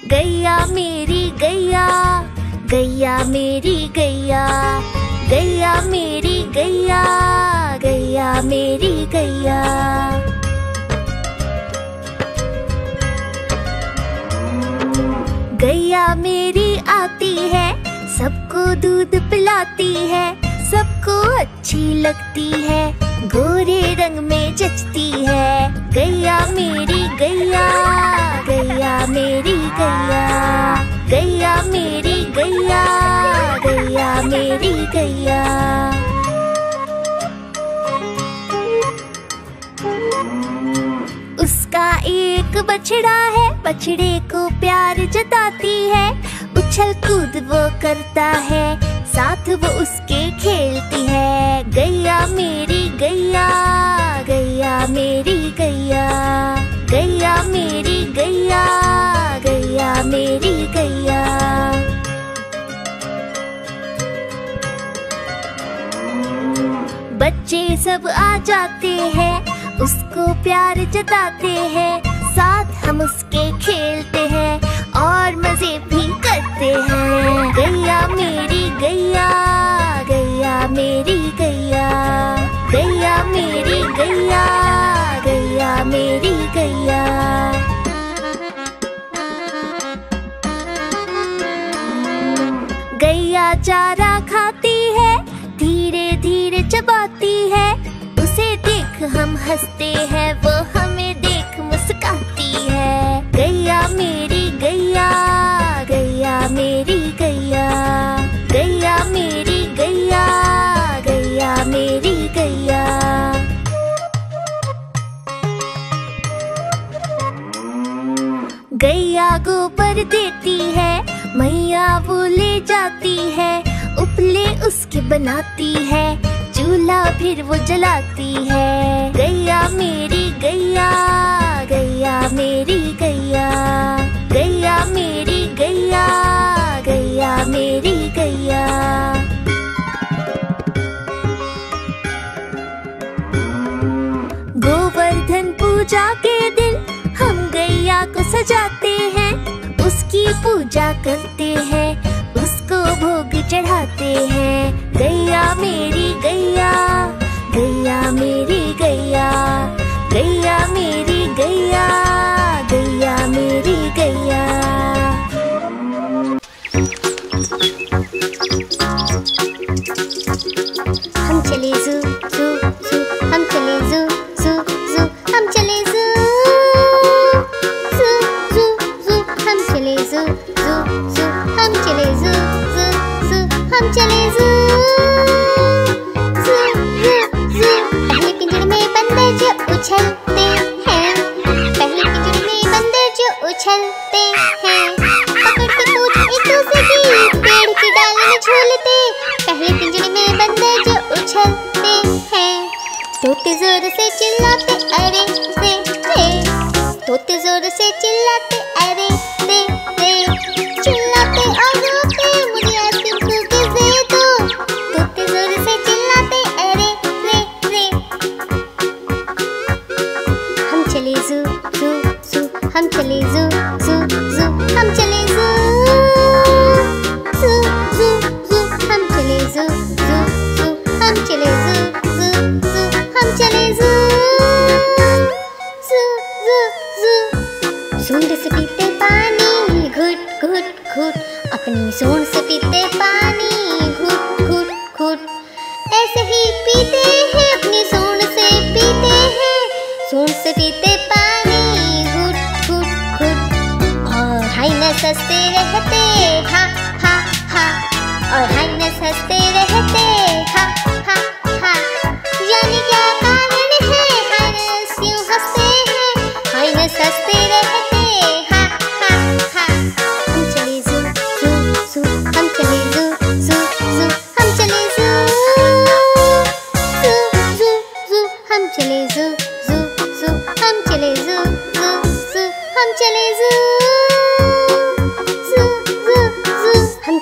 गैया मेरी गैया, गैया मेरी गैया, गैया मेरी गैया, गैया मेरी गैया। गैया मेरी आती है, सबको दूध पिलाती है, सबको अच्छी लगती है, गोरे रंग में जचती है। गैया मेरी गैया, गैया मेरी गैया, गैया मेरी गैया, गैया मेरी गैया। उसका एक बछड़ा है, बछड़े को प्यार जताती है, उछल कूद वो करता है, साथ वो उसके खेलती है। गैया मेरी गैया, गैया मेरी गैया, गैया मेरी गैया, गैया मेरी गैया। बच्चे सब आ जाते हैं, उसको प्यार जताते हैं, साथ हम उसके खेलते हैं और मजे भी करते हैं। गैया मेरी गैया, गैया मेरी गैया, गैया मेरी गैया, गैया मेरी गैया। गैया चारा खाती है, धीरे धीरे चबाती है, उसे देख हम हंसते हैं, वो हमें देख मुस्काती है। गैया मेरी गैया, गैया मेरी गैया, गैया मेरी गैया, गैया मेरी गैया। गैया गोबर देती है, मैया वो ले जाती है, उपले उसके बनाती है, चूल्हा फिर वो जलाती है। गैया मेरी गैया, गैया मेरी गैया, गैया मेरी गैया, गैया मेरी गैया। गोवर्धन पूजा के दिन हम गैया को सजाते हैं, उसकी पूजा करते हैं, उसको भोग चढ़ाते हैं। गैया मेरी गैया, गैया मेरी गैया, गैया मेरी गैया, गैया मेरी गैया। हम चले ज़ू ज़ू ज़ू, हम चले ज़ू ज़ू ज़ू, हम चले ज़ू ज़ू ज़ू ज़ू, हम चले ज़ू ज़ू ज़ू, हम चले ज़ू ज़ू ज़ू, हम चले ज़ू ज़ू ज़ू ज़ू। पहले पिंजरे में बंदर जो उछलते हैं, पहले पिंजरे में बंदर जो उछलते हैं, पकड़ के पूछ एक दूसरे की, पेड़ की डाल में झूलते। पहले पिंजरे में बंदर जो उछलते हैं, तोते जोर से चिल्लाते अरे रे रे, तोते जोर से चिल्लाते अरे रे रे, चिल्लाते और रोते मुझे आइसक्रीम कुकीज़ दे दो। तोते जोर से चिल्लाते अरे रे रे। हम चले ज़ू ज़ू ज़ू, हम चले ज़ू ज़ू ज़ू, हम चले ज़ू ज़ू ज़ू ज़ू, हम चले ज़ू ज़ू ज़ू, हम चले ज़ू ज़ू ज़ू, हम चले ज़ू ज़ू ज़ू ज़ू। सूंड से पीते पानी घुट घुट घुट, अपनी सूंड से पीते पानी घुट घुट घुट, ऐसे ही पीते हैं अपनी सूंड से पीते हैं, सूंड से पीते पानी घुट घुट घुट। और हाइनस हंसते रहते हा हा हा, और हाइनस हंसते रहते हा हा हा। यानी क्या कारण है हाइनस क्यों हंसते हैं, हाइनस हंसते रहते हा हा हा। हम चले ज़ू ज़ू ज़ू, हम चले ज़ू ज़ू ज़ू, हम चले ज़ू ज़ू ज़ू ज़ू, हम चले ज़ू ज़ू ज़ू, हम चले ज़ू ज़ू ज़ू, हम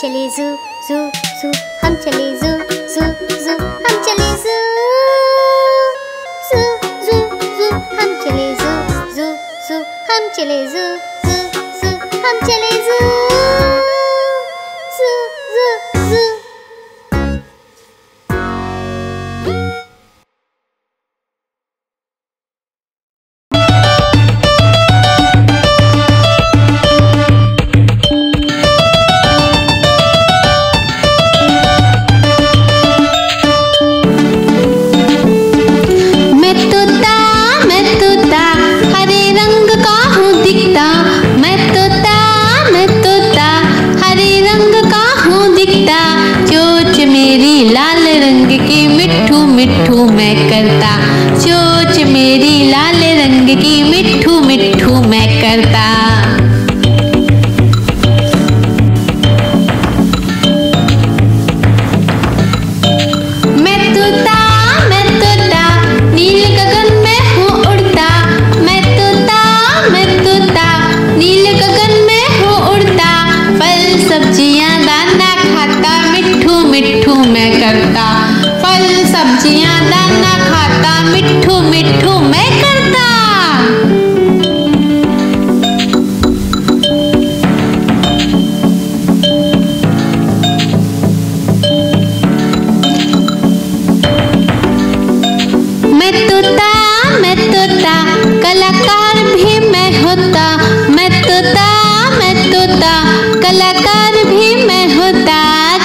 चले ज़ू ज़ू ज़ू ज़ू, हम चले ज़ू ज़ू ज़ू, हम चले ज़ू ज़ू ज़ू, हम चले ज़ू ज़ू ज़ू ज़ू, हम चले ज़ू ज़ू ज़ू, हम चले ज़ू ज़ू ज़ू, हम चले ज़ू ज़ू ज़ू ज़ू। मिट्ठू मैं करता, चोंच मेरी लाल रंग की मिट्ठू मिट्ठू मैं करता। मैं तोता नील गगन में हूँ उड़ता। मैं तोता नील गगन में हूँ उड़ता। फल सब्जियाँ दाना खाता, मिट्ठू मिट्ठू मैं करता। फल सब्जियाँ दाना खाता, मिट्ठू मिट्ठू मैं करता। मैं तोता कलाकार भी मैं होता। मैं तोता कलाकार भी मैं होता।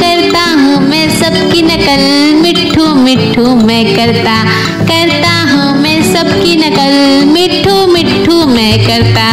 करता हूँ मैं सबकी नकल, मिट्ठू मिट्ठू मैं करता। करता हूँ मैं सबकी नकल, मिट्ठू मिट्ठू मैं करता।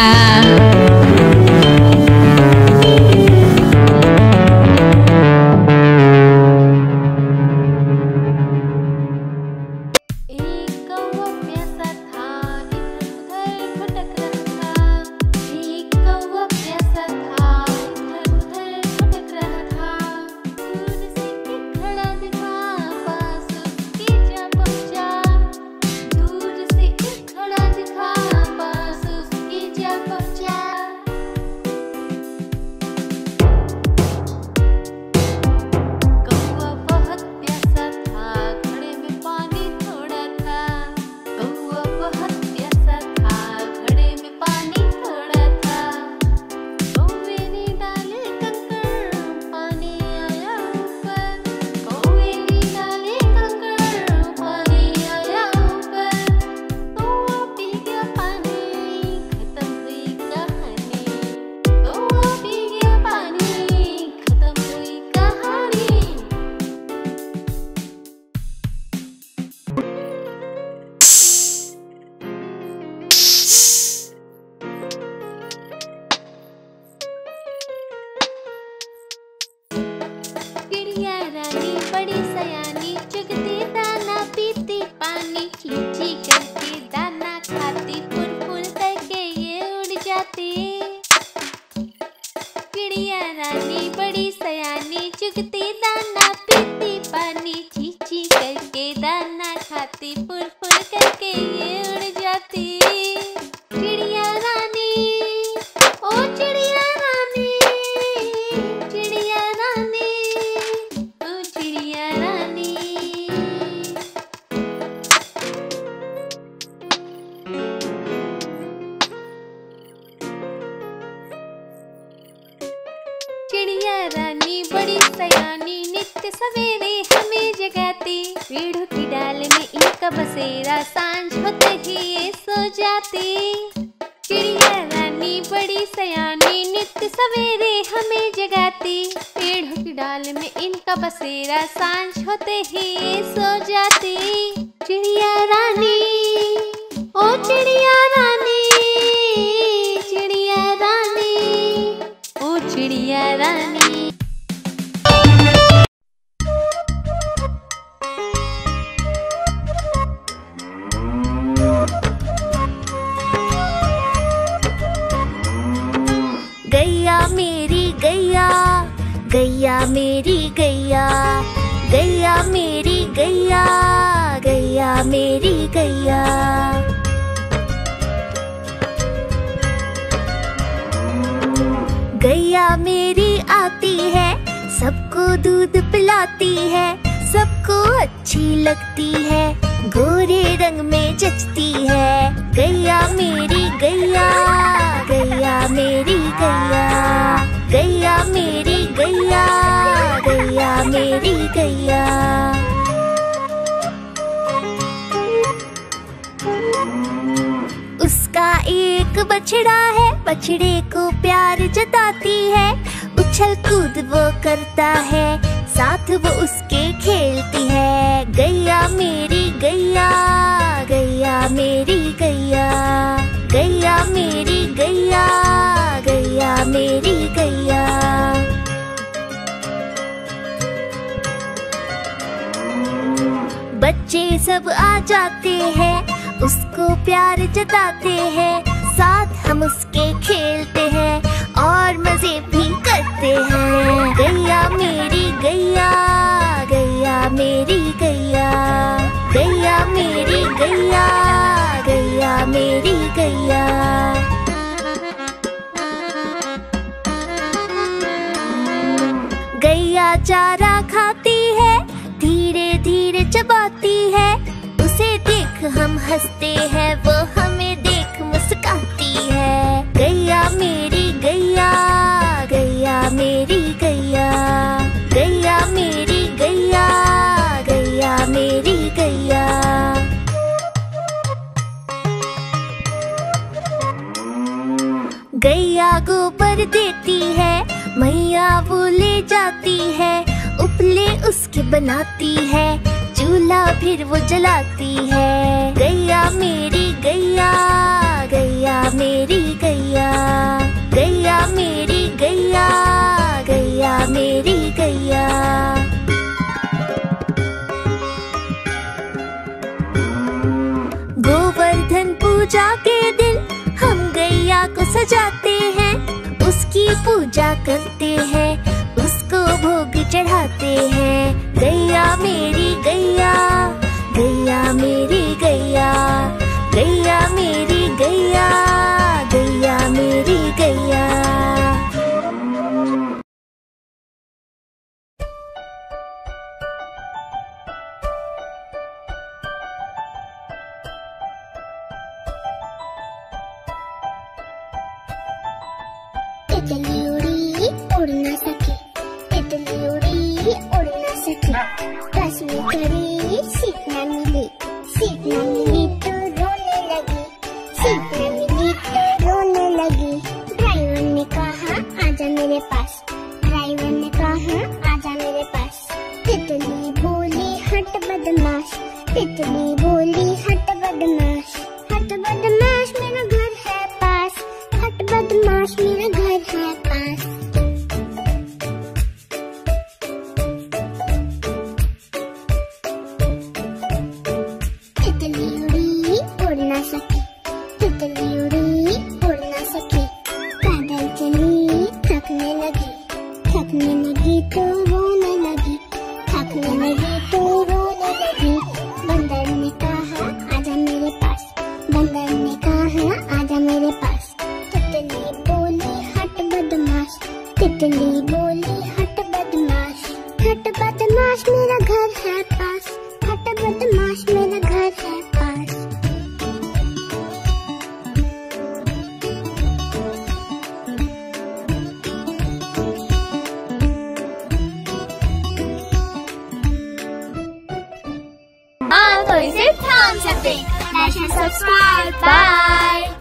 बड़ी सयानी चुगती दाना पीती पानी, चींची करके दाना खाती, फुल फुल करके ये उड़ जाती। चिड़िया रानी बड़ी सयानी चुगती दाना पीती पानी, चींची करके दाना खाती, फुल फुल करके ये उड़ जाती। चिड़िया रानी ओ चिड़िया रानी, चिड़िया रानी ओ चिड़िया रानी। चिड़िया रानी बड़ी सयानी नित्य सवेरे हमें जगाती, पेड़ों की डाल में इनका बसेरा, सांझ होते ही ये सो जाती। चिड़िया रानी बड़ी सयानी नित्य सवेरे हमें जगाती, पेड़ों की डाल में इनका बसेरा, सांझ होते ही ये सो जाती। चिड़िया रानी ओ चिड़िया रानी, चिड़िया रानी ओ चिड़िया रानी। गैया मेरी गैया, गैया मेरी गैया, गैया मेरी गैया, गैया मेरी गैया। गैया मेरी आती है, सबको दूध पिलाती है, सबको अच्छी लगती है, गोरे रंग में जचती है। गैया मेरी गैया, गैया मेरी गैया। बछड़ा है, बछड़े को प्यार जताती है। उछल कूद वो करता है, साथ वो उसके खेलती है। गैया मेरी गैया, गैया मेरी गैया, गैया मेरी गैया, गैया मेरी गैया। बच्चे सब आ जाते हैं, उसको प्यार जताते हैं। साथ हम उसके खेलते हैं और मजे भी करते हैं। गैया मेरी गैया, गैया मेरी गैया, गैया मेरी गैया, गैया मेरी गैया। गैया चारा खाती है, धीरे धीरे चबाती है। उसे देख हम हंसते हैं, वो हमें देख मुस्काती है। गैया मेरी गैया, गैया मेरी गैया, गैया मेरी गैया, गैया मेरी गैया। गैया गोबर देती है, मैया वो ले जाती है। उपले उसके बनाती है, चूल्हा फिर वो जलाती है। गैया मेरी गैया, गैया मेरी गैया, गैया मेरी गैया, गैया मेरी गैया। गोवर्धन पूजा के दिन हम गैया को सजाते हैं। उसकी पूजा करते हैं, उसको भोग चढ़ाते हैं। गैया मेरी गैया, गैया मेरी गैया, गैया मेरी गैया, गैया मेरी गैया। तितली उड़ी उड़ ना सकी, तितली उड़ी उड़ ना सकी। बस में चढ़ी सीट ना मिली, सीट ना मिली तो रोने लगी, सीट ना मिली तो रोने लगी। ड्राइवर ने कहा आजा मेरे पास, ड्राइवर ने कहा आजा मेरे पास। तितली बोली हट बदमाश, तितली बोली हट बदमाश, हट बदमाश मेरा घर है पास, हट बदमाश मेरा घर है पास। तितली उड़ी उड़ ना सकी, तितली उड़ी उड़ ना सकी। पैदल चली थकने लगी, थकने लगी तो रोने लगी, थकने लगी तो रोने लगी। बंदर ने कहा आजा मेरे पास, बंदर ने कहा आजा मेरे पास। तितली बोली हट बदमाश, तितली बोली हट बदमाश, हट बदमाश मेरा घर है पास, हट बदमाश मेरा घर है पास। हाँ तो इसे ध्यान से देख, लाइक एंड सब्सक्राइब। बाय।